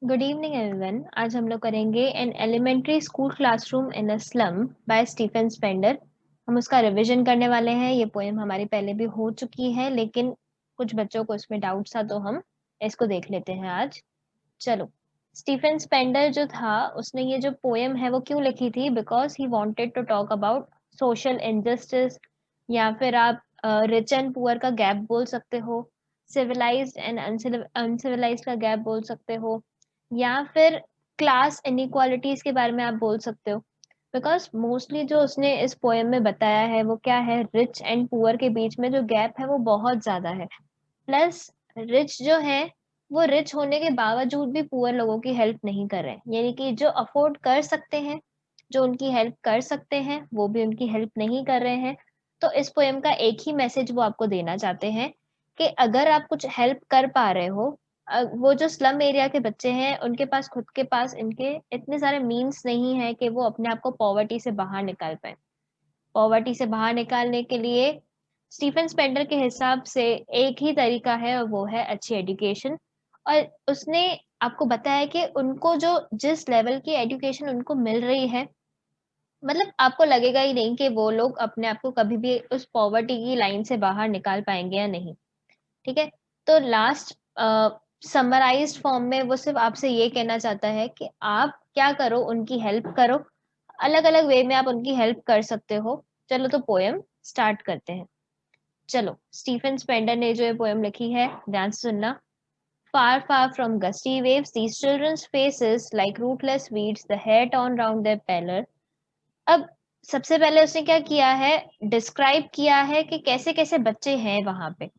Good evening everyone. आज हम लोग करेंगे an elementary school classroom in a slum by Stephen Spender. हम उसका रिवीजन करने वाले हैं। ये पोएम हमारी पहले भी हो चुकी है, लेकिन कुछ बच्चों को इसमें डाउट था, तो हम इसको देख लेते हैं आज। चलो, स्टीफन स्पेंडर जो था, उसने ये जो पोएम है वो क्यों लिखी थी? Because he wanted to talk about social injustice, या फिर आप रिच एंड पुअर का गैप बोल सकते हो, सिविलाइज्ड एंड अनसिविलाइज्ड का गैप बोल सकते हो, या फिर क्लास इनइक्वालिटीज के बारे में आप बोल सकते हो। बिकॉज मोस्टली जो उसने इस पोएम में बताया है वो क्या है, रिच एंड पुअर के बीच में जो गैप है वो बहुत ज्यादा है। प्लस रिच जो है वो रिच होने के बावजूद भी पुअर लोगों की हेल्प नहीं कर रहे हैं, यानी कि जो अफोर्ड कर सकते हैं, जो उनकी हेल्प कर सकते हैं, वो भी उनकी हेल्प नहीं कर रहे हैं। तो इस पोएम का एक ही मैसेज वो आपको देना चाहते हैं कि अगर आप कुछ हेल्प कर पा रहे हो, वो जो स्लम एरिया के बच्चे हैं उनके पास खुद के पास इनके इतने सारे मीन्स नहीं है कि वो अपने आप को पॉवर्टी से बाहर निकाल पाए। पॉवर्टी से बाहर निकालने के लिए स्टीफन स्पेंडर के हिसाब से एक ही तरीका है, और वो है अच्छी एजुकेशन। और उसने आपको बताया कि उनको जो जिस लेवल की एजुकेशन उनको मिल रही है, मतलब आपको लगेगा ही नहीं कि वो लोग अपने आप को कभी भी उस पॉवर्टी की लाइन से बाहर निकाल पाएंगे या नहीं। ठीक है। तो लास्ट समराइज्ड फॉर्म में वो सिर्फ आपसे ये कहना चाहता है कि आप क्या करो, उनकी हेल्प करो। अलग अलग वे में आप उनकी हेल्प कर सकते हो। चलो, तो पोएम स्टार्ट करते हैं। चलो, स्टीफन स्पेंडर ने जो ये पोएम लिखी है, ध्यान से सुनना। Far, far from gusty waves, these children's faces like rootless weeds, the hair torn round their pallor। अब सबसे पहले उसने क्या किया है, डिस्क्राइब किया है कि कैसे कैसे बच्चे हैं वहां पे।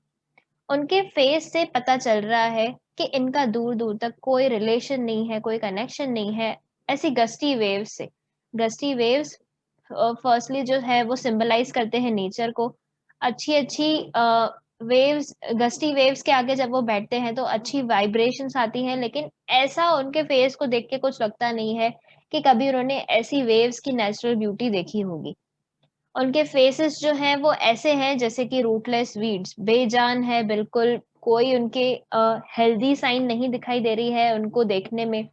उनके फेस से पता चल रहा है कि इनका दूर दूर तक कोई रिलेशन नहीं है, कोई कनेक्शन नहीं है, ऐसी गस्टी वेव्स से। गस्टी वेव्स फर्स्टली जो है वो सिंबलाइज करते हैं नेचर को। अच्छी अच्छी वेव्स, गस्टी वेव्स के आगे जब वो बैठते हैं तो अच्छी वाइब्रेशंस आती हैं, लेकिन ऐसा उनके फेस को देख के कुछ लगता नहीं है कि कभी उन्होंने ऐसी वेव्स की नेचुरल ब्यूटी देखी होगी। उनके फेसेस जो हैं वो ऐसे हैं जैसे कि रूटलेस वीड्स, बेजान है बिल्कुल। कोई उनके हेल्दी साइन नहीं दिखाई दे रही है उनको देखने में।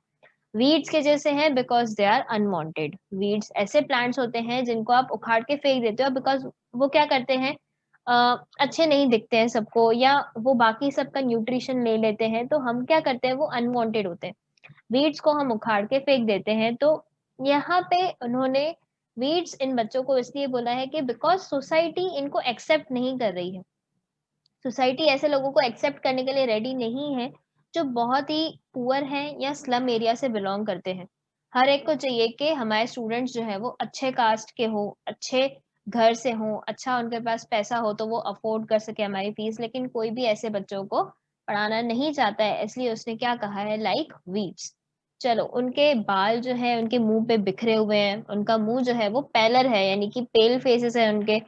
वीड्स के जैसे हैं because they are unwanted. Weeds ऐसे प्लांट्स होते हैं जिनको आप उखाड़ के फेंक देते हो, बिकॉज वो क्या करते हैं, अच्छे नहीं दिखते हैं सबको, या वो बाकी सबका न्यूट्रिशन ले लेते हैं, तो हम क्या करते हैं, वो अनवांटेड होते हैं। वीड्स को हम उखाड़ के फेंक देते हैं। तो यहाँ पे उन्होंने वीड्स इन बच्चों को इसलिए बोला है कि बिकॉज सोसाइटी इनको एक्सेप्ट नहीं कर रही है। सोसाइटी ऐसे लोगों को एक्सेप्ट करने के लिए रेडी नहीं है जो बहुत ही पुअर हैं या स्लम एरिया से बिलोंग करते हैं। हर एक को चाहिए कि हमारे स्टूडेंट्स जो है वो अच्छे कास्ट के हो, अच्छे घर से हो, अच्छा उनके पास पैसा हो तो वो अफोर्ड कर सके हमारी फीस। लेकिन कोई भी ऐसे बच्चों को पढ़ाना नहीं चाहता है, इसलिए उसने क्या कहा है, लाइक वीड्स। चलो, उनके बाल जो है उनके मुंह पे बिखरे हुए हैं, उनका मुंह जो है वो पेलर है, यानी कि पेल फेसेस है उनके।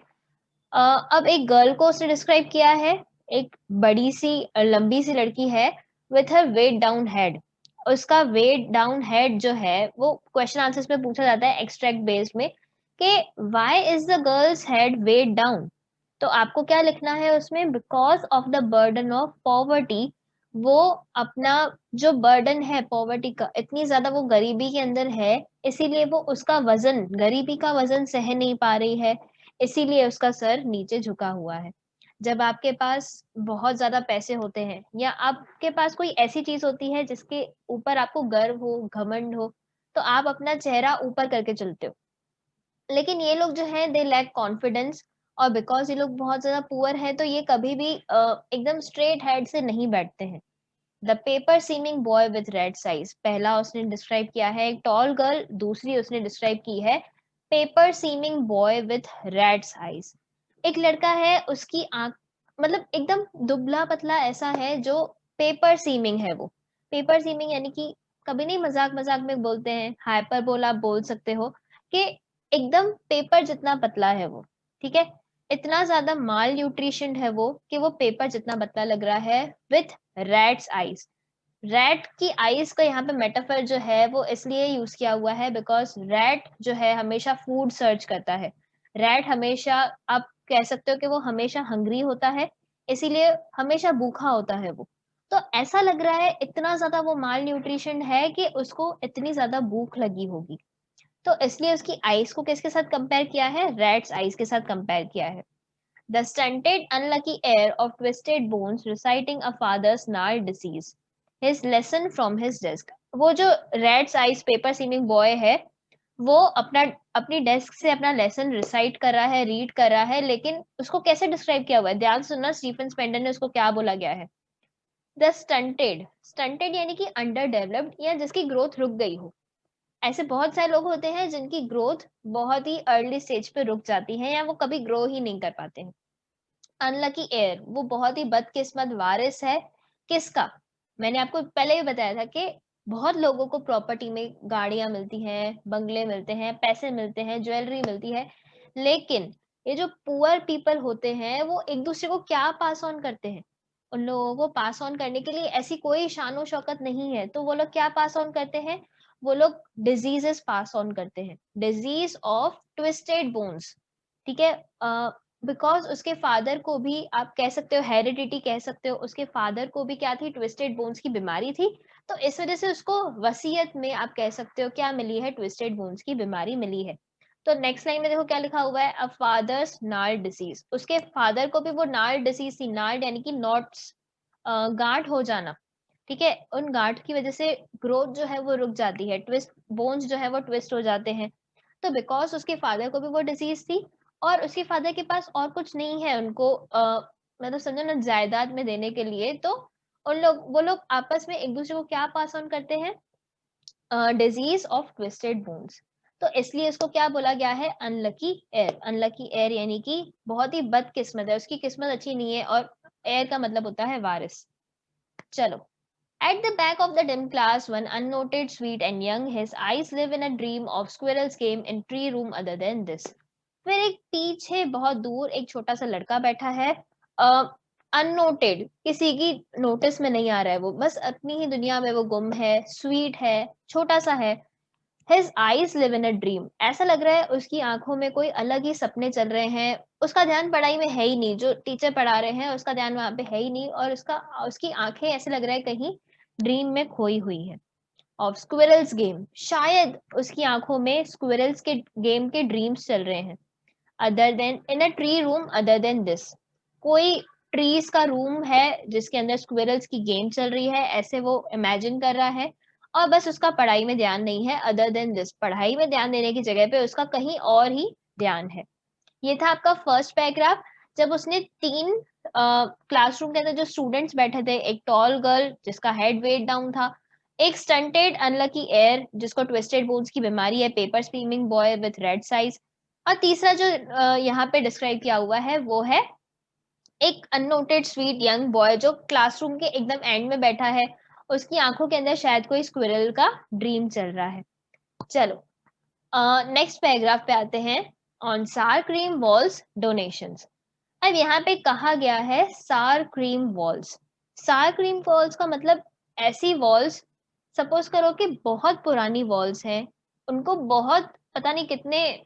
अब एक गर्ल को उसने डिस्क्राइब किया है, एक बड़ी सी लंबी सी लड़की है, with her weighed down head. उसका वेट डाउन हेड जो है वो क्वेश्चन आंसर्स में पूछा जाता है एक्सट्रैक्ट बेस्ड में, कि why is the girl's head weighed down. तो आपको क्या लिखना है उसमें, because of the burden of poverty. वो अपना जो बर्डन है पॉवर्टी का, इतनी ज्यादा वो गरीबी के अंदर है, इसीलिए वो उसका वजन, गरीबी का वजन सह नहीं पा रही है, इसीलिए उसका सर नीचे झुका हुआ है। जब आपके पास बहुत ज्यादा पैसे होते हैं, या आपके पास कोई ऐसी चीज होती है जिसके ऊपर आपको गर्व हो, घमंड हो, तो आप अपना चेहरा ऊपर करके चलते हो। लेकिन ये लोग जो है दे लैक कॉन्फिडेंस, और बिकॉज ये लोग बहुत ज्यादा पुअर है तो ये कभी भी एकदम स्ट्रेट हेड से नहीं बैठते हैं। The paper seeming boy with red eyes, पहला उसने डिस्क्राइब किया है एक टॉल गर्ल, दूसरी उसने डिस्क्राइब की है paper seeming boy with red eyes. एक लड़का है, उसकी आंख मतलब एकदम दुबला पतला ऐसा है, जो पेपर सीमिंग है वो। पेपर सीमिंग यानी कि कभी नहीं, मजाक मजाक में बोलते हैं, हाइपर बोल आप बोल सकते हो, कि एकदम पेपर जितना पतला है वो। ठीक है। इतना ज्यादा माल न्यूट्रिशन है वो कि वो पेपर जितना पतला लग रहा है, विथ रैट्स आईज। रैट की आईज का यहाँ पे मेटाफर जो है वो इसलिए यूज किया हुआ है बिकॉज रैट जो है हमेशा फूड सर्च करता है। रैट हमेशा, आप कह सकते हो कि वो हमेशा हंग्री होता है, इसीलिए हमेशा भूखा होता है वो। तो ऐसा लग रहा है इतना ज़्यादा वो माल न्यूट्रिशन है कि उसको इतनी ज़्यादा भूख लगी होगी। तो इसलिए उसकी आइज़ को किसके साथ कंपेयर किया है? रैट्स आइज़ के साथ कंपेयर किया है। The stunted, unlucky heir of twisted bones reciting a father's gnarled disease. His lesson from his desk. वो जो rat's eyes paper seeming boy है, वो अपनी डेस्क से अपना लेसन रिसाइट कर रहा है, रीड कर रहा है, लेकिन उसको कैसे डिस्क्राइब किया हुआ है? ध्यान सुनना, स्टीफन स्पेंडर ने उसको क्या बोला गया है? द स्टंटेड, स्टंटेड यानी कि अंडर डेवलप्ड या जिसकी ग्रोथ रुक गई हो। ऐसे बहुत सारे लोग होते हैं जिनकी ग्रोथ बहुत ही अर्ली स्टेज पे रुक जाती है या वो कभी ग्रो ही नहीं कर पाते हैं। अनलकी एयर, वो बहुत ही बदकिस्मत वारिस है। किसका? मैंने आपको पहले भी बताया था कि बहुत लोगों को प्रॉपर्टी में गाड़ियां मिलती हैं, बंगले मिलते हैं, पैसे मिलते हैं, ज्वेलरी मिलती है, लेकिन ये जो पुअर पीपल होते हैं वो एक दूसरे को क्या पास ऑन करते हैं? उन लोगों को पास ऑन करने के लिए ऐसी कोई शानो शौकत नहीं है, तो वो लोग क्या पास ऑन करते हैं? वो लोग डिजीजेस पास ऑन करते हैं, डिजीज ऑफ ट्विस्टेड बोन्स। ठीक है, बिकॉज उसके फादर को भी आप कह सकते हो हेरिडिटी कह सकते हो, उसके फादर को भी क्या थी? ट्विस्टेड बोन्स की बीमारी थी। तो इस वजह से उसको वसीयत में आप कह सकते हो क्या मिली है? ट्विस्टेड बोन्स की बीमारी मिली है। तो नेक्स्ट लाइन में देखो क्या लिखा हुआ है? अ फादर्स नार्ड डिसीज, उसके फादर को भी वो नार्ड डिसीज थी। नार्ड यानी कि नॉट्स, गांठ हो जाना। ठीक है, उन गांठ की वजह से ग्रोथ जो है वो रुक जाती है, ट्विस्ट बोन्स जो है वो ट्विस्ट हो जाते हैं। तो बिकॉज उसके फादर को भी वो डिसीज थी और उसके फादर के पास और कुछ नहीं है उनको मतलब समझो ना जायदाद में देने के लिए, तो वो लोग आपस में एक दूसरे को क्या पास ऑन करते हैं? Disease of twisted bones. तो इसलिए इसको क्या बोला गया है? Unlucky air. अनलकी एयर यानी कि बहुत ही बदकिस्मत है, उसकी किस्मत अच्छी नहीं है, और एयर का मतलब होता है वारिस। चलो, at the back of the dim class, one unnoted, sweet and young, his eyes live in a dream of squirrels game in tree room other than this. फिर एक पीछे बहुत दूर एक छोटा सा लड़का बैठा है, अननोटेड, किसी की नोटिस में नहीं आ रहा है, वो बस अपनी ही दुनिया में वो गुम है, स्वीट है, छोटा सा है। His eyes live in a dream, ऐसा लग रहा है उसकी आंखों में कोई अलग ही सपने चल रहे हैं, उसका ध्यान पढ़ाई में है ही नहीं, जो टीचर पढ़ा रहे हैं उसका ध्यान वहां पे है ही नहीं, और उसकी आंखें ऐसे लग रहा है कहीं ड्रीम में खोई हुई है। ऑफ स्क्विरल्स गेम, शायद उसकी आंखों में स्क्विरल्स के गेम के ड्रीम्स चल रहे हैं। Other then in a tree room other than this, कोई ट्रीज का रूम है जिसके अंदर स्क्विरल्स की गेम चल रही है, ऐसे वो इमेजिन कर रहा है। और बस उसका पढ़ाई में ध्यान नहीं है, अदर देन दिस, पढ़ाई में ध्यान देने की जगह पे उसका कहीं और ही ध्यान है। ये था आपका फर्स्ट पैराग्राफ। जब उसने तीन क्लासरूम के अंदर जो स्टूडेंट्स बैठे थे, एक टॉल गर्ल जिसका हेड वेट डाउन था, एक स्टंटेड अनलकी एयर जिसको ट्विस्टेड बोन्स की बीमारी है, paper seeming boy with red size, और तीसरा जो यहाँ पे डिस्क्राइब किया हुआ है वो है एक अननोटेड स्वीट यंग बॉय जो क्लासरूम के एकदम एंड में बैठा है, उसकी आंखों के अंदर शायद कोई स्क्विरल का ड्रीम चल रहा है। चलो, नेक्स्ट पैराग्राफ पे आते हैं। ऑन सार क्रीम वॉल्स डोनेशंस। अब यहाँ पे कहा गया है सार क्रीम वॉल्स। सार क्रीम वॉल्स का मतलब ऐसी वॉल्स, सपोज करो कि बहुत पुरानी वॉल्स हैं, उनको बहुत पता नहीं कितने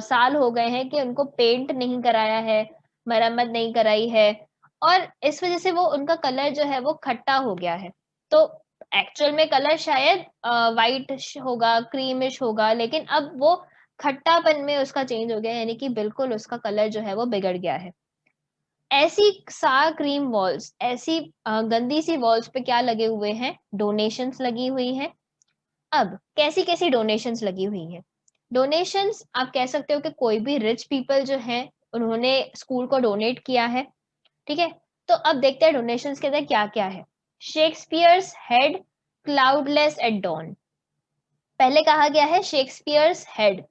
साल हो गए हैं कि उनको पेंट नहीं कराया है, मरम्मत नहीं कराई है, और इस वजह से वो उनका कलर जो है वो खट्टा हो गया है। तो एक्चुअल में कलर शायद वाइट होगा, क्रीमिश होगा, लेकिन अब वो खट्टापन में उसका चेंज हो गया, यानी कि बिल्कुल उसका कलर जो है वो बिगड़ गया है। ऐसी सार क्रीम वॉल्स, ऐसी गंदी सी वॉल्स पे क्या लगे हुए हैं? डोनेशंस लगी हुई हैं। अब कैसी कैसी डोनेशंस लगी हुई हैं? डोनेशंस आप कह सकते हो कि कोई भी रिच पीपल जो हैं उन्होंने स्कूल को डोनेट किया है। ठीक है, तो अब देखते हैं डोनेशंस के अंदर क्या क्या है। Shakespeare's head cloudless at dawn, पहले कहा गया है शेक्सपियर्स हेड,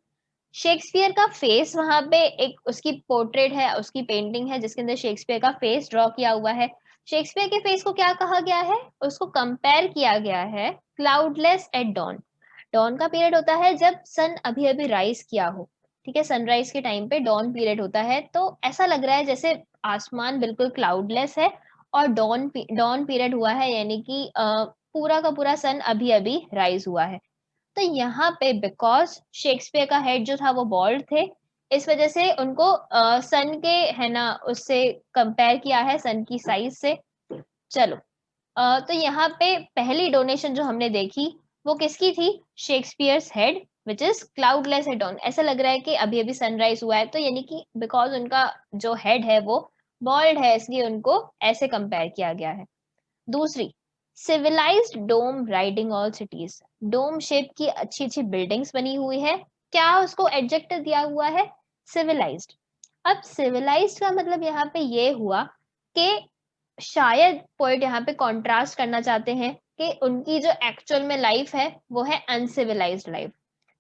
शेक्सपियर का फेस, वहां पे एक उसकी पोर्ट्रेट है, उसकी पेंटिंग है जिसके अंदर शेक्सपियर का फेस ड्रॉ किया हुआ है। शेक्सपियर के फेस को क्या कहा गया है? उसको कंपेयर किया गया है क्लाउडलेस एट डॉन। डॉन का पीरियड होता है जब सन अभी अभी राइज किया हो। ठीक है, सनराइज के टाइम पे डॉन पीरियड होता है, तो ऐसा लग रहा है जैसे आसमान बिल्कुल क्लाउडलेस है और डॉन पीरियड हुआ है, यानी कि पूरा का पूरा सन अभी अभी राइज हुआ है। तो यहाँ पे बिकॉज शेक्सपियर का हेड जो था वो बॉल्ड थे, इस वजह से उनको सन के है ना उससे कंपेयर किया है, सन की साइज से। चलो, तो यहाँ पे पहली डोनेशन जो हमने देखी वो किसकी थी? Shakespeare's head which is cloudless at dawn. ऐसा लग रहा है कि अभी-अभी सनराइज़ हुआ है, तो यानी कि बिकॉज़ उनका जो हेड है वो बॉल्ड है, इसलिए उनको ऐसे कंपेयर किया गया है। दूसरी, civilised dome riding all cities. Dome shape की अच्छी-अच्छी बिल्डिंग्स बनी हुई है। क्या उसको एडजेक्टिव दिया हुआ है? सिविलाइज्ड। अब सिविलाइज्ड का मतलब यहाँ पे ये हुआ कि शायद पोएट यहाँ पे कॉन्ट्रास्ट करना चाहते हैं कि उनकी जो एक्चुअल में लाइफ है, वो है अनसिविलाइज्ड लाइफ।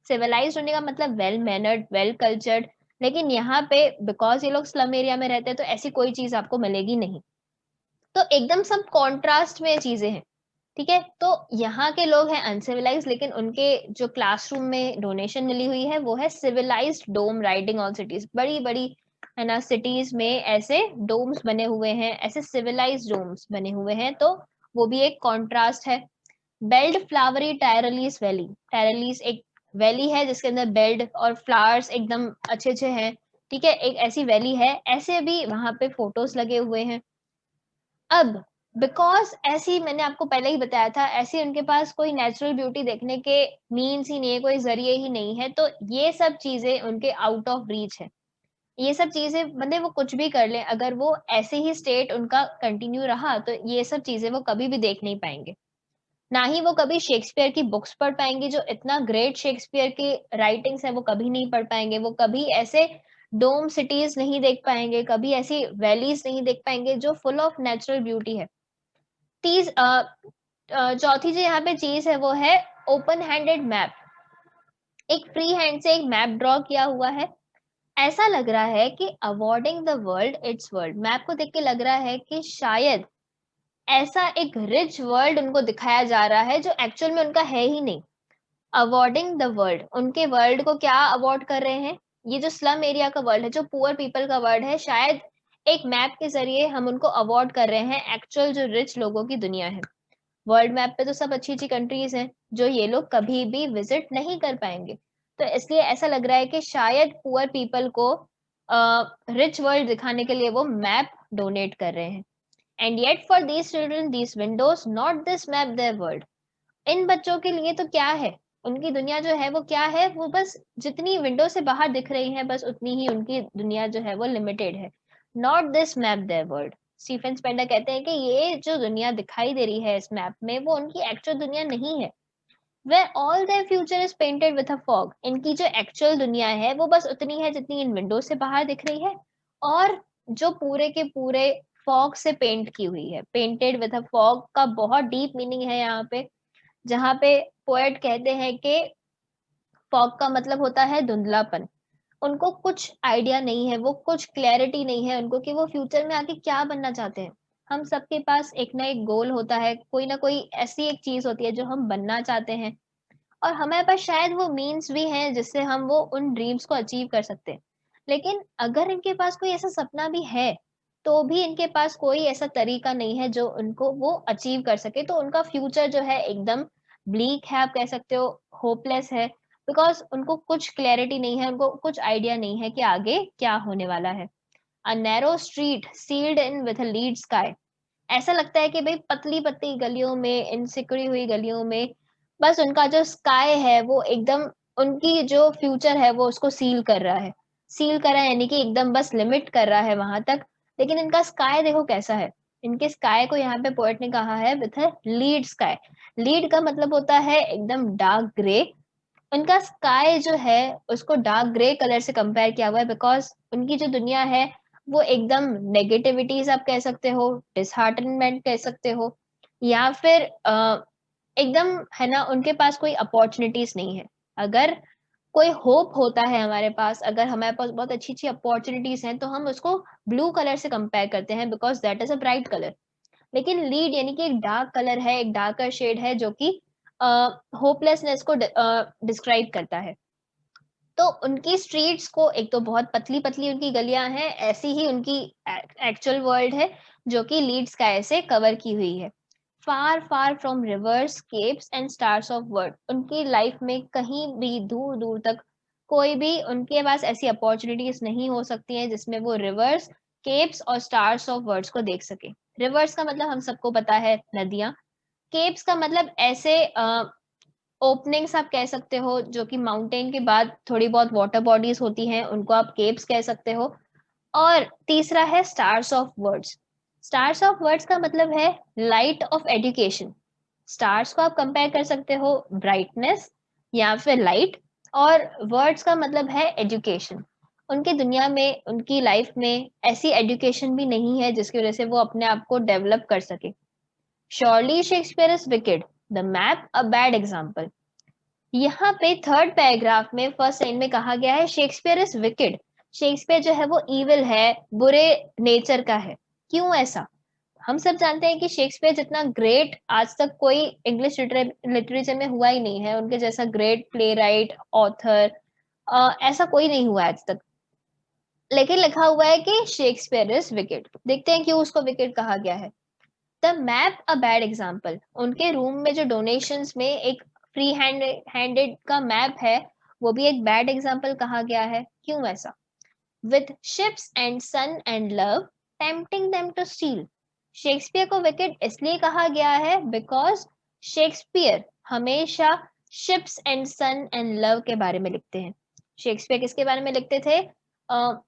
सिविलाइज्ड होने का मतलब वेल मैनर्ड, वेल कल्चर्ड, लेकिन यहाँ पे बिकॉज़ ये लोग स्लम एरिया में रहते हैं, तो ऐसी कोई चीज़ आपको मिलेगी नहीं। तो एकदम सब कॉन्ट्रास्ट में चीज़ें हैं, ठीक है? तो यहाँ के लोग हैं अनसिविलाइज्ड, लेकिन उनके जो क्लासरूम में डोनेशन मिली हुई है, वो है civilised dome riding on cities. बड़ी-बड़ी, है ना, सिटीज़ में ऐसे डोम्स बने हुए हैं, ऐसे सिविलाइज्ड डोम्स बने हुए हैं, तो वो भी एक कॉन्ट्रास्ट है। बेल्ड फ्लावरी टायरलीस वैली। टायरलीस एक वैली है जिसके अंदर बेल्ड और फ्लावर्स एकदम अच्छे-अच्छे हैं, ठीक है? एक ऐसी वैली है, ऐसे भी वहाँ पे फोटोज़ लगे हुए हैं। अब बिकॉज़ ऐसी मैंने आपको पहले ही बताया था, ऐसी उनके पास कोई नेचुरल ब्यूटी देखने के मीन्स ही नहीं है, कोई ज़रिए ही नहीं है, तो ये सब चीज़ें उनके आउट ऑफ रीच है। ये सब चीज़ें मतलब वो कुछ भी कर लें, अगर वो ऐसे ही स्टेट उनका कंटिन्यू रहा, तो ये सब चीज़ें वो कभी भी देख नहीं पाएँगे। ना ही वो कभी शेक्सपियर की बुक्स पढ़ पाएँगे, जो इतना ग्रेट शेक्सपियर की राइटिंग्स हैं, वो कभी नहीं पढ़ पाएँगे। वो कभी ऐसे डोम सिटीज़ नहीं देख पाएँगे, कभी ऐसी वैलीज़ नहीं देख पाएँगे, जो फुल ऑफ नेचुरल ब्यूटी है। चौथी जो यहाँ पे चीज़ है वो है ओपन हैंडेड मैप। एक फ्री हैंड से एक मैप ड्रॉ किया हुआ है। ऐसा लग रहा है कि awarding the world it's world. Map को देख के लग रहा है कि शायद ऐसा एक रिच वर्ल्ड उनको दिखाया जा रहा है जो एक्चुअल में उनका है ही नहीं। अवॉर्डिंग द वर्ल्ड, उनके वर्ल्ड को क्या अवॉर्ड कर रहे हैं? ये जो स्लम एरिया का वर्ल्ड है, जो पुअर पीपल का वर्ल्ड है, शायद एक मैप के ज़रिए हम उनको अवॉर्ड कर रहे हैं एक्चुअल जो रिच लोगों की दुनिया है। वर्ल्ड मैप पे तो सब अच्छी-अच्छी कंट्रीज़ हैं, जो ये लोग कभी भी विज़िट नहीं कर पाएँगे। तो इसलिए ऐसा लग रहा है कि शायद पुअर पीपल को रिच वर्ल्ड दिखाने के लिए वो मैप डोनेट कर रहे हैं। And yet for these children these windows not this map their world. इन बच्चों के लिए तो क्या है? उनकी दुनिया जो है वो क्या है? वो बस जितनी विंडो से बाहर दिख रही है, बस उतनी ही उनकी दुनिया जो है वो लिमिटेड है। Not this map their world. Stephen Spender कहते हैं कि ये जो दुनिया दिखाई दे रही है इस मैप में, वो उनकी एक्चुअल दुनिया नहीं है। Where all their future is painted with a fog। इनकी जो एक्चुअल दुनिया है, वो बस उतनी है जितनी इन विंडो से बाहर दिख रही है, और जो पूरे के पूरे फॉग से पेंट की हुई है। पेंटेड विद अ फॉग का बहुत डीप मीनिंग है यहाँ पे, जहाँ पे पोएट कहते हैं कि फॉग का मतलब होता है धुंधलापन। उनको कुछ आइडिया नहीं है, वो कुछ क्लैरिटी नहीं है उनको कि वो फ्यूचर में आके क्या बनना चाहते हैं। हम सबके पास एक ना एक गोल होता है, कोई ना कोई ऐसी एक चीज़ होती है जो हम बनना चाहते हैं, और हमारे पास शायद वो मीन्स भी हैं जिससे हम वो उन ड्रीम्स को अचीव कर सकते हैं। लेकिन अगर इनके पास कोई ऐसा सपना भी है, तो भी इनके पास कोई ऐसा तरीका नहीं है जो उनको वो अचीव कर सके। तो उनका फ्यूचर जो है एकदम ब्लीक है, आप कह सकते हो होपलेस है, बिकॉज़ उनको कुछ क्लैरिटी नहीं है, उनको कुछ आइडिया नहीं है कि आगे क्या होने वाला है। A narrow street sealed in with a lead sky. ऐसा लगता है कि भई पतली-पतली गलियों में, इन सिकुड़ी हुई गलियों में, बस उनका जो स्काई है वो एकदम उनकी जो फ्यूचर है वो उसको सील कर रहा है। सील कर रहा है यानी कि एकदम बस लिमिट कर रहा है वहाँ तक। लेकिन इनका स्काई देखो कैसा है। इनके स्काई को यहाँ पे पोएट ने कहा है with a lead sky. Lead का मतलब होता है एकदम डार्क ग्रे। उनका स्काई जो है उसको डार्क ग्रे कलर से कंपेयर किया हुआ है, बिकॉज़ उनकी जो दुनिया है वो एकदम नेगेटिविटीज़ आप कह सकते हो, डिसहार्टनमेंट कह सकते हो, या फिर एकदम, है ना, उनके पास कोई अपॉर्च्युनिटीज़ नहीं है। अगर कोई होप होता है हमारे पास, अगर हमारे पास बहुत अच्छी-अच्छी अपॉर्च्युनिटीज़ हैं, तो हम उसको ब्लू कलर से कंपेयर करते हैं, because that is a bright colour. लेकिन लीड यानी कि एक डार्क कलर है, एक डार्कर शेड है जो कि अ, होपलेसनेस को डिस्क्राइब करता है। तो उनकी स्ट्रीट्स को एक तो बहुत पतली-पतली उनकी गलियाँ हैं, ऐसी ही उनकी एक्चुअल वर्ल्ड है, जो कि लीड स्काई से कवर की हुई है। Far far from rivers, capes and stars of world. उनकी लाइफ में कहीं भी दूर-दूर तक कोई भी उनके पास ऐसी अपॉर्च्युनिटीज़ नहीं हो सकती हैं, जिसमें वो रिवर्स, केप्स और स्टार्स ऑफ वर्ल्ड्स को देख सकें। रिवर्स का मतलब हम सबको पता है नदियां। केव्स का मतलब ऐसे ओपनिंग्स आप कह सकते हो जो कि माउंटेन के बाद थोड़ी बहुत वाटर बॉडीज होती हैं, उनको आप केव्स कह सकते हो। और तीसरा है stars of words. Stars of words का मतलब है लाइट ऑफ एजुकेशन। स्टार्स को आप कंपेयर कर सकते हो ब्राइटनेस या फिर लाइट, और वर्ड्स का मतलब है एजुकेशन। उनकी दुनिया में, उनकी लाइफ में ऐसी एजुकेशन भी नहीं है जिसकी वजह से वो अपने आप को डेवलप कर सके। Surely Shakespeare is wicked, the map a bad example. यहाँ पे थर्ड पैराग्राफ में फर्स्ट लाइन में कहा गया है शेक्सपियर इज विकेड। शेक्सपियर जो है वो इविल है, बुरे नेचर का है। क्यों ऐसा? हम सब जानते हैं कि शेक्सपियर जितना ग्रेट आज तक कोई इंग्लिश लिटरेचर में हुआ ही नहीं है, उनके जैसा ग्रेट प्ले राइट ऑथर ऐसा कोई नहीं हुआ आज तक। लेकिन लिखा हुआ है कि शेक्सपियर इज विकेड। देखते हैं क्यों उसको विकेड कहा गया है। The map a bad example. उनके रूम में जो डोनेशंस में एक फ्री हैंडेड का मैप है, वो भी एक बैड एग्जाम्पल कहा गया है। क्यों ऐसा? With ships and sun and love tempting them to steal. Shakespeare को विकेट इसलिए कहा गया है बिकॉज शेक्सपियर हमेशा ships and sun and love के बारे में लिखते हैं। शेक्सपियर किसके बारे में लिखते थे?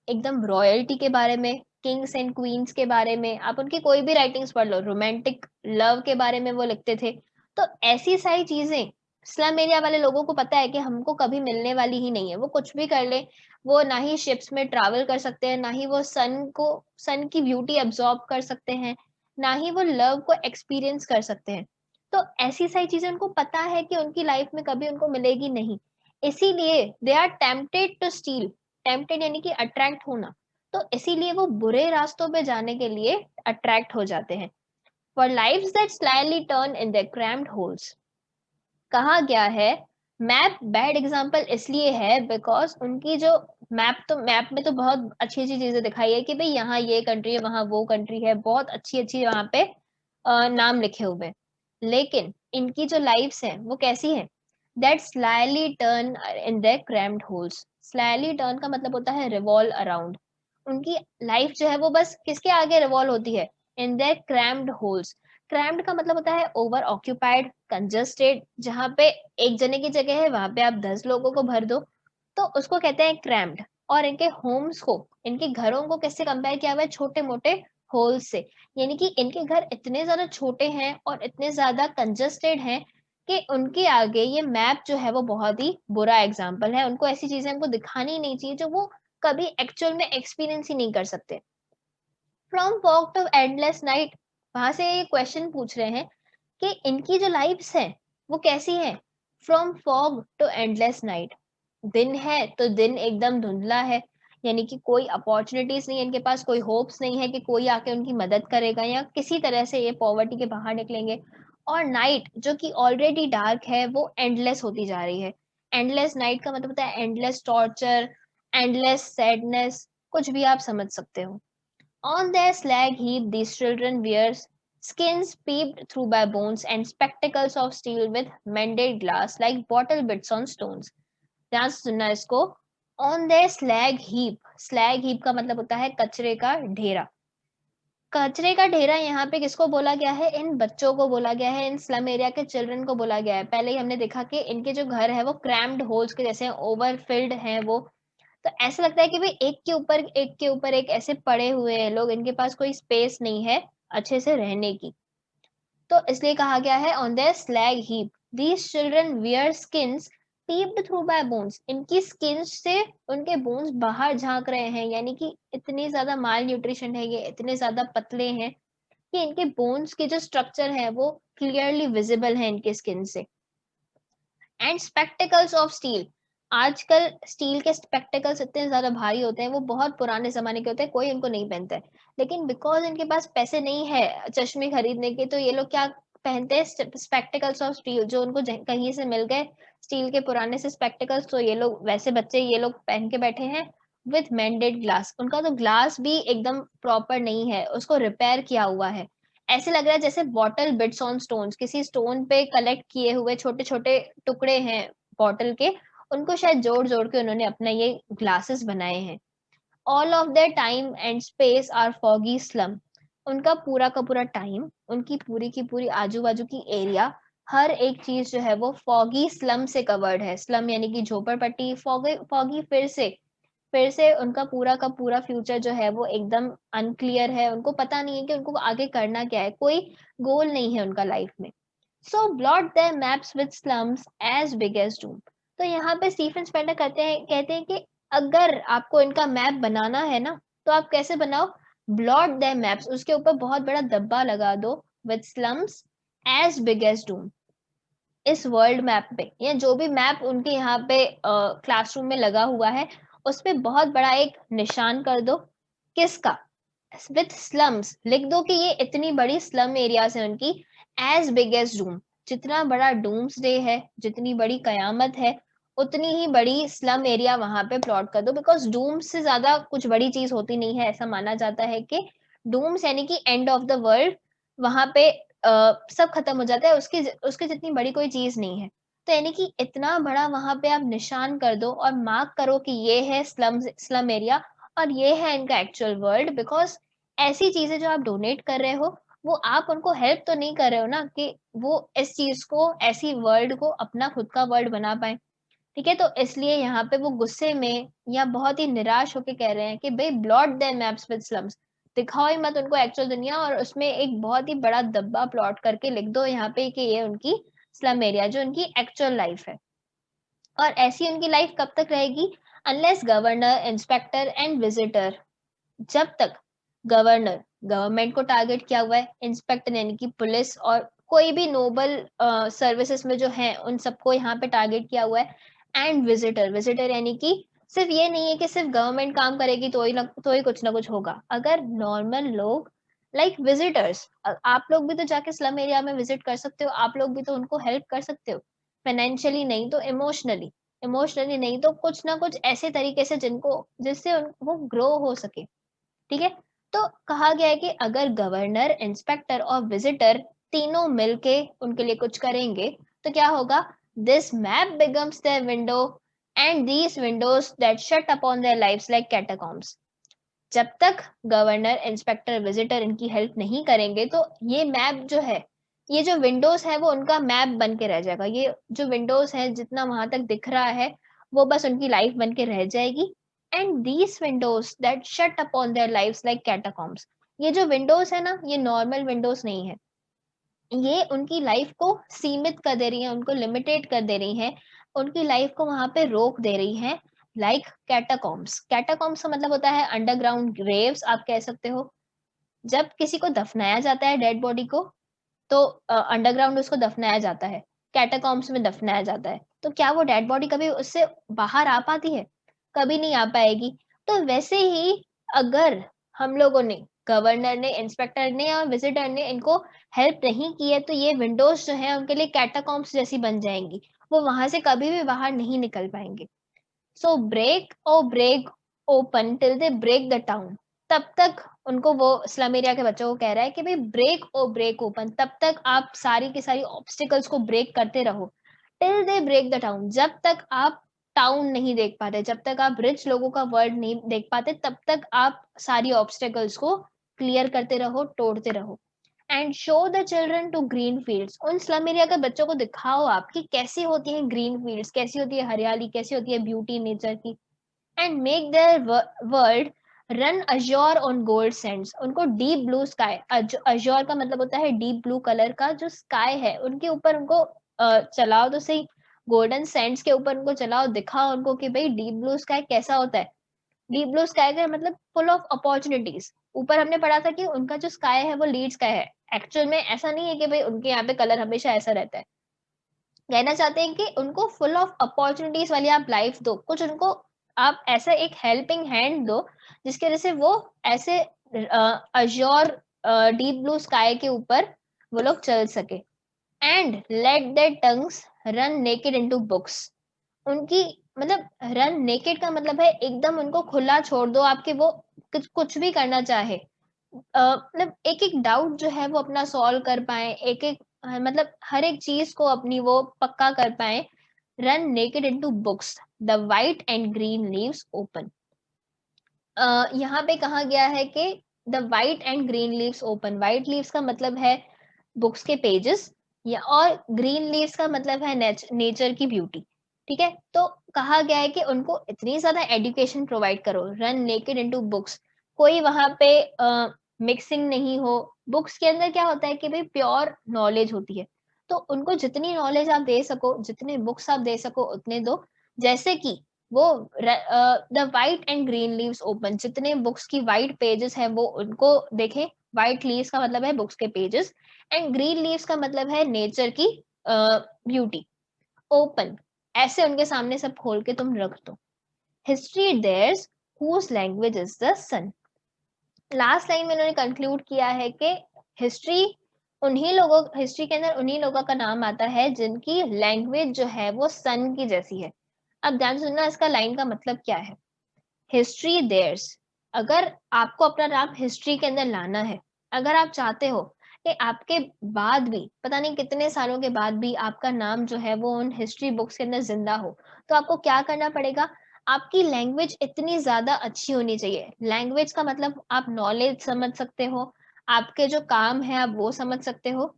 एकदम रॉयल्टी के बारे में, किंग्स एंड क्वींस के बारे में। आप उनकी कोई भी राइटिंग्स पढ़ लो, रोमांटिक लव के बारे में वो लिखते थे। तो ऐसी सारी चीजें स्लम एरिया वाले लोगों को पता है कि हमको कभी मिलने वाली ही नहीं है। वो कुछ भी कर ले, वो ना ही शिप्स में ट्रैवल कर सकते हैं, ना ही वो सन की ब्यूटी एब्जॉर्ब कर सकते हैं, ना ही वो लव को एक्सपीरियंस कर सकते हैं। तो ऐसी सारी चीजें उनको पता है कि उनकी लाइफ में कभी उनको मिलेगी नहीं। इसीलिए they are tempted to steal. Tempted यानी कि अट्रैक्ट होना। तो इसीलिए वो बुरे रास्तों पे जाने के लिए अट्रैक्ट हो जाते हैं। For lives that slyly turn in their cramped holes. कहा गया है मैप बैड एग्जाम्पल इसलिए है बिकॉज उनकी जो मैप में तो बहुत अच्छी अच्छी चीजें दिखाई है कि भाई यहाँ ये कंट्री है, वहां वो कंट्री है, बहुत अच्छी अच्छी वहां पे नाम लिखे हुए हैं। लेकिन इनकी जो लाइफ्स हैं वो कैसी है? That slyly turn in their cramped holes. Slightly turn का मतलब होता है रिवॉल्व अराउंड। उनकी लाइफ जो है वो बस किसके आगे रिवॉल्व होती है? इन देयर क्रैम्ड होल्स। क्रैम्ड का मतलब होता है ओवर ऑक्यूपाइड, कंजस्टेड। जहां पे एक जने की जगह है वहां पे आप 10 लोगों को भर दो, तो उसको कहते हैं क्रैम्ड। और इनके होम्स को, इनके घरों को किससे कंपेयर किया हुआ है? छोटे मोटे होल्स से। यानी कि इनके घर इतने ज्यादा छोटे हैं और इतने ज्यादा कंजस्टेड हैं कि उनके आगे ये मैप जो है वो बहुत ही बुरा एग्जाम्पल है। उनको ऐसी चीजें हमको दिखानी नहीं चाहिए जो वो कभी एक्चुअल में एक्सपीरियंस ही नहीं कर सकते। From fog to endless night, वहां से ये क्वेश्चन पूछ रहे हैं कि इनकी जो लाइफ्स हैं वो कैसी हैं। From fog to endless night, दिन है तो दिन एकदम धुंधला है, यानी कि कोई अपॉर्चुनिटीज नहीं है इनके पास, कोई होप्स नहीं है कि कोई आके उनकी मदद करेगा या किसी तरह से ये पॉवर्टी के बाहर निकलेंगे। और नाइट जो कि ऑलरेडी डार्क है वो एंडलेस होती जा रही है। एंडलेस नाइट का मतलब होता है एंडलेस टॉर्चर, एंडलेस सैडनेस, कुछ भी आप समझ सकते हो। On their slag heap, these children wear skins peeped through by bones and spectacles of steel with mended glass like bottle bits on stones. ध्यान से सुनना इसको। On their slag heap, slag heap का मतलब होता है कचरे का ढेरा। कचरे का ढेरा यहाँ पे किसको बोला गया है? इन बच्चों को बोला गया है, इन स्लम एरिया के चिल्ड्रन को बोला गया है। पहले ही हमने देखा कि इनके जो घर है वो क्रैम्ड होल्स के जैसे ओवर फिल्ड हैं वो। तो ऐसा लगता है कि भाई एक के ऊपर एक ऐसे पड़े हुए हैं लोग, इनके पास कोई स्पेस नहीं है अच्छे से रहने की। तो इसलिए कहा गया है on their slag heap these children wear skins peeped through bye bones. इनकी स्किन्स से उनके बोन्स बाहर झांक रहे हैं, यानी कि इतनी ज्यादा माल न्यूट्रिशन है, ये इतने ज्यादा पतले हैं कि इनके बोन्स के जो स्ट्रक्चर है वो क्लियरली विजिबल है इनके स्किन से। And spectacles of steel. आजकल स्टील के स्पेक्टिकल्स इतने ज्यादा भारी होते हैं, वो बहुत पुराने जमाने के होते हैं, कोई उनको नहीं पहनता है। लेकिन बिकॉज इनके पास पैसे नहीं है चश्मे खरीदने के, तो ये लोग क्या पहनते हैं? स्पेक्टिकल्स ऑफ स्टील, जो उनको कहीं से मिल गए स्टील के पुराने से स्पेक्टिकल्स। तो ये लोग वैसे बच्चे ये लोग पहन के बैठे हैं विथ मेंडेड ग्लास। उनका तो ग्लास भी एकदम प्रॉपर नहीं है, उसको रिपेयर किया हुआ है। ऐसे लग रहा है जैसे बॉटल बिट्स ऑन स्टोन्स, किसी स्टोन पे कलेक्ट किए हुए छोटे छोटे टुकड़े हैं बॉटल के, उनको शायद जोड़ जोड़ के उन्होंने अपना ये ग्लासेस बनाए हैं। All of their time and space are foggy slum. उनका पूरा का पूरा टाइम, उनकी पूरी की पूरी आजू-बाजू की एरिया, हर एक चीज़ जो है वो फॉगी स्लम से कवर्ड है। स्लम यानी कि झोपड़पट्टी, फॉगी फॉगी फिर से उनका पूरा का पूरा फ्यूचर जो है वो एकदम अनक्लियर है। उनको पता नहीं है कि उनको आगे करना क्या है, कोई गोल नहीं है उनका लाइफ में। So blot their maps with slums as big as doom. तो यहाँ पे स्टीफन स्पेंडर कहते हैं कि अगर आपको इनका मैप बनाना है ना, तो आप कैसे बनाओ? ब्लॉट देयर मैप्स, उसके ऊपर बहुत बड़ा धब्बा लगा दो with slums as big as Doom. इस वर्ल्ड मैप पे या जो भी मैप उनके यहाँ पे क्लासरूम में लगा हुआ है, उसपे बहुत बड़ा एक निशान कर दो। किसका? विथ स्लम्स, लिख दो कि ये इतनी बड़ी स्लम एरियाज़ हैं उनकी, एज़ बिग एज़ डूम। जितना बड़ा डूम्सडे है, जितनी बड़ी कयामत है, उतनी ही बड़ी स्लम एरिया वहाँ पे प्लॉट कर दो, बिकॉज़ डूम से ज़्यादा कुछ बड़ी चीज़ होती नहीं है। ऐसा माना जाता है कि डूम्स यानी कि एंड ऑफ द वर्ल्ड, वहाँ पे सब खत्म हो जाता है, उसके जितनी बड़ी कोई चीज़ नहीं है। तो यानी कि इतना बड़ा वहाँ पे आप निशान कर दो और मार्क करो कि ये है स्लम एरिया और ये है इनका एक्चुअल वर्ल्ड, बिकॉज़ ऐसी चीज़ें जो आप डोनेट कर रहे हो, वो आप उनको हेल्प तो नहीं कर रहे हो ना कि वो इस चीज़ को, ऐसी वर्ल्ड को अपना खुद का वर्ल्ड बना पाएँ। ठीक है? तो इसलिए यहाँ पे वो गुस्से में या बहुत ही निराश होके कह रहे हैं कि भई blot their maps with slums. दिखाओ ही मत उनको एक्चुअल दुनिया और उसमें एक बहुत ही बड़ा धब्बा प्लॉट करके लिख दो यहाँ पे कि ये उनकी स्लम एरिया, जो उनकी एक्चुअल लाइफ़ है। और ऐसी उनकी लाइफ़ कब तक रहेगी? Unless governor, inspector and visitor, जब तक गवर्नर, गवर्नमेंट को टारगेट किया हुआ है, इंस्पेक्टर यानी कि पुलिस और कोई भी नोबल सर्विसेज में जो हैं, उन सबको यहाँ पे टारगेट किया हुआ है। एंड विजिटर, विजिटर यानी कि सिर्फ ये नहीं है कि सिर्फ गवर्नमेंट काम करेगी तो ही कुछ ना कुछ होगा। अगर नॉर्मल लोग लाइक विजिटर्स, आप लोग भी तो जाके स्लम एरिया में विजिट कर सकते हो, आप लोग भी तो उनको हेल्प कर सकते हो। फाइनेंशियली नहीं तो इमोशनली, इमोशनली नहीं तो कुछ ना कुछ ऐसे तरीके से जिससे वो ग्रो हो सके। ठीक है? तो कहा गया है कि अगर गवर्नर, इंस्पेक्टर और विजिटर तीनों मिलके उनके लिए कुछ करेंगे, तो क्या होगा? This map becomes their window and these windows that shut upon their lives like catacombs. जब तक गवर्नर, इंस्पेक्टर, विजिटर इनकी हेल्प नहीं करेंगे, तो ये मैप जो है, ये जो विंडोज़ है, वो उनका मैप बन के रह जाएगा। ये जो विंडोज़ है, जितना वहाँ तक दिख रहा है, वो बस उनकी लाइफ बन के रह जाएगी। And these windows that shut upon their lives like catacombs, ये जो विंडोज़ है ना, ये नॉर्मल विंडोज़ नहीं है। ये उनकी लाइफ को सीमित कर दे रही हैं, उनको लिमिटेड कर दे रही हैं, उनकी लाइफ को वहाँ पे रोक दे रही हैं, लाइक कैटाकॉम्ब्स। कैटाकॉम्ब्स का मतलब होता है अंडरग्राउंड ग्रेव्स, आप कह सकते हो। जब किसी को दफनाया जाता है, डेड बॉडी को, तो अंडरग्राउंड उसको दफनाया जाता है, कैटाकॉम्ब्स में दफनाया जाता है। तो क्या वो डेड बॉडी कभी उससे बाहर आ पाती है? कभी नहीं आ पाएगी। तो वैसे ही अगर हम लोगों ने, गवर्नर ने, इंस्पेक्टर ने या विज़िटर ने इनको हेल्प नहीं की है, तो ये विंडोज़ जो हैं उनके लिए कैटाकॉम्ब्स जैसी बन जाएँगी। वो वहाँ से कभी भी बाहर नहीं निकल पाएँगे। So break open till they break the town. तब तक उनको, वो स्लम एरिया के बच्चों को कह रहा है कि भाई ब्रेक ओपन, तब तक आप सारी की सारी ऑब्स्टिकल्स को ब्रेक करते रहो till they break the town. जब तक आप टाउन नहीं देख पाते, जब तक आप रिच लोगों का वर्ल्ड नहीं देख पाते, तब तक आप सारी ऑब्स्टिकल्स को क्लियर करते रहो, तोड़ते रहो। And show the children to green fields, उन स्लम एरिया के बच्चों को दिखाओ आप कि कैसी होती हैं ग्रीन फील्ड्स, कैसी होती है हरियाली, कैसी होती है ब्यूटी नेचर की। And make their world run azure on gold sands, उनको डीप ब्लू स्काई, अज़ोर का मतलब होता है डीप ब्लू कलर का जो स्काई है, उनके ऊपर उनको चलाओ तो सही, गोल्डन सैंड्स के ऊपर उनको चलाओ, दिखाओ उनको कि भाई डीप ब्लू स्काई कैसा होता है। डीप ब्लू स्काई का मतलब फुल ऑफ अपॉर्च्युनिटीज। ऊपर हमने पढ़ा था कि उनका जो स्काई है वो लीड स्काई है। एक्चुअल में ऐसा नहीं है कि भाई उनके यहाँ पे कलर हमेशा ऐसा रहता है। कहना चाहते हैं कि उनको फुल ऑफ अपॉर्च्युनिटीज वाली आप लाइफ दो, कुछ उनको आप ऐसा एक हेल्पिंग हैंड दो, जिसकी वजह से वो ऐसे अज्योर डीप ब्लू स्काई के ऊपर वो लोग चल सके। And let their tongues run naked into books, उनकी मतलब रन नेकेड का मतलब है एकदम उनको खुला छोड़ दो, आपके वो कुछ कुछ भी करना चाहे। मतलब एक-एक डाउट जो है वो अपना सॉल्व कर पाएँ, एक-एक मतलब हर एक चीज़ को अपनी वो पक्का कर पाएँ। Run naked into books, the white and green leaves open. यहाँ पे कहा गया है कि the white and green leaves open. White leaves का मतलब है बुक्स के पेजेस, या और ग्रीन लीव्स का मतलब है नेचर की ब्यूटी। ठीक है, तो कहा गया है कि उनको इतनी ज्यादा एजुकेशन प्रोवाइड करो, रन नेकेड इनटू बुक्स, कोई वहां पे मिक्सिंग नहीं हो। बुक्स के अंदर क्या होता है कि भाई प्योर नॉलेज होती है, तो उनको जितनी नॉलेज आप दे सको, जितने बुक्स आप दे सको उतने दो। जैसे कि वो the white and green leaves open, जितने बुक्स की वाइट पेजेस है वो उनको देखें। वाइट लीव्स का मतलब है बुक्स के पेजेस, एंड ग्रीन लीव्स का मतलब है नेचर की ब्यूटी। ओपन, ऐसे उनके सामने सब खोल के तुम रख दो। History theirs whose language is the sun. Last line में उन्होंने कंक्लूड किया है कि हिस्ट्री हिस्ट्री के अंदर उन्हीं लोगों का नाम आता है जिनकी लैंग्वेज जो है वो सन की जैसी है। अब ध्यान से सुनना, इसका लाइन का मतलब क्या है। हिस्ट्री देयर्स, अगर आपको अपना नाम हिस्ट्री के अंदर लाना है, अगर आप चाहते हो कि आपके बाद भी पता नहीं कितने सालों के बाद भी आपका नाम जो है वो उन हिस्ट्री बुक्स के अंदर जिंदा हो, तो आपको क्या करना पड़ेगा। आपकी लैंग्वेज इतनी ज्यादा अच्छी होनी चाहिए। लैंग्वेज का मतलब आप नॉलेज समझ सकते हो, आपके जो काम है आप वो समझ सकते हो।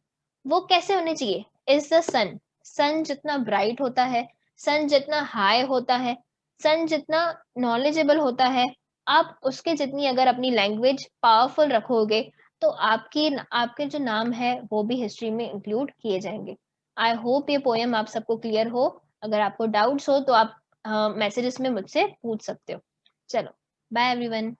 वो कैसे होने चाहिए। इज द सन, सन जितना ब्राइट होता है, सन जितना हाई होता है, सन जितना नॉलेजेबल होता है, आप उसके जितनी अगर अपनी लैंग्वेज पावरफुल रखोगे, तो आपके जो नाम है वो भी हिस्ट्री में इंक्लूड किए जाएंगे। आई होप ये पोएम आप सबको क्लियर हो। अगर आपको डाउट्स हो तो आप मैसेजेस में मुझसे पूछ सकते हो। चलो, बाय एवरीवन।